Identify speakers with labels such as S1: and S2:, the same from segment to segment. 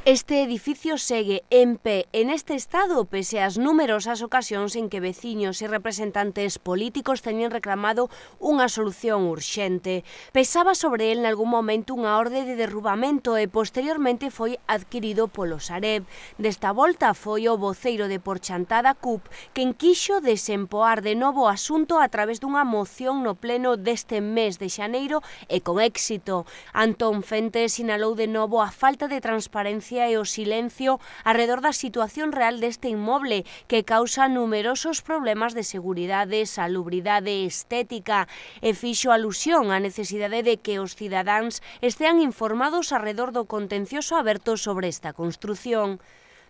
S1: Este edificio segue en pé en este estado pese ás numerosas ocasións en que veciños e representantes políticos teñen reclamado unha solución urxente. Pesaba sobre el nalgún momento unha orde de derrubamento e posteriormente foi adquirido polo Sareb. Desta volta foi o voceiro de Por Chantada CUP quen quixo desempoar de novo o asunto a través dunha moción no pleno deste mes de xaneiro e con éxito. Antón Fente sinalou de novo a falta de transparencia e o silencio arredor da situación real deste inmoble que causa numerosos problemas de seguridade, salubridade, estética e fixo alusión á necesidade de que os cidadáns estean informados arredor do contencioso aberto sobre esta construción.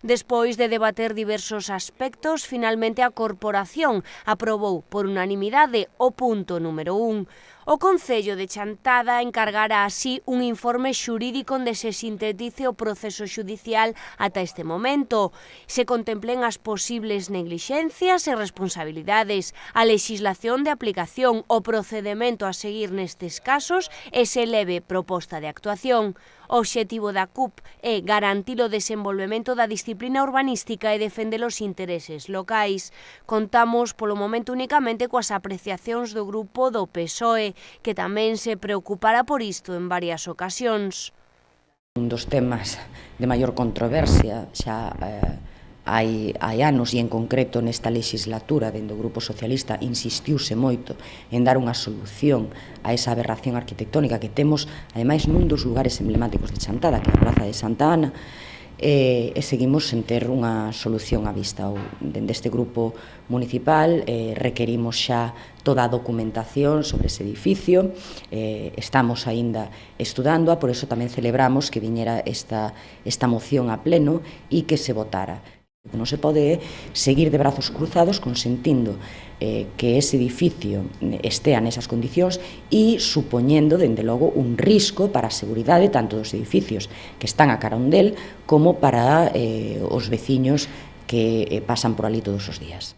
S1: Despois de debater diversos aspectos, finalmente a corporación aprobou por unanimidade o punto número 1. O Concello de Chantada encargará así un informe xurídico onde se sintetice o proceso xudicial ata este momento. Se contemplen as posibles neglixencias e responsabilidades, a lexislación de aplicación, o procedemento a seguir nestes casos e se leve proposta de actuación. O obxectivo da CUP é garantir o desenvolvemento da disciplina urbanística e defender os intereses locais. Contamos polo momento únicamente coas apreciacións do grupo do PSOE, que tamén se preocupará por isto en varias ocasións.
S2: Un dos temas de maior controversia xa hai anos e en concreto nesta legislatura dende o Grupo Socialista insistiuse moito en dar unha solución a esa aberración arquitectónica que temos ademais nun dos lugares emblemáticos de Chantada, que é a Praza de Santa Ana, e seguimos sen ter unha solución á vista. Dende este grupo municipal requerimos xa toda a documentación sobre ese edificio, estamos aínda estudándoa, por iso tamén celebramos que viñera esta moción a pleno e que se votara. Non se pode seguir de brazos cruzados consentindo que ese edificio estea nesas condicións e supoñendo, dende logo, un risco para a seguridade tanto dos edificios que están a carón del como para os veciños que pasan por ali todos os días.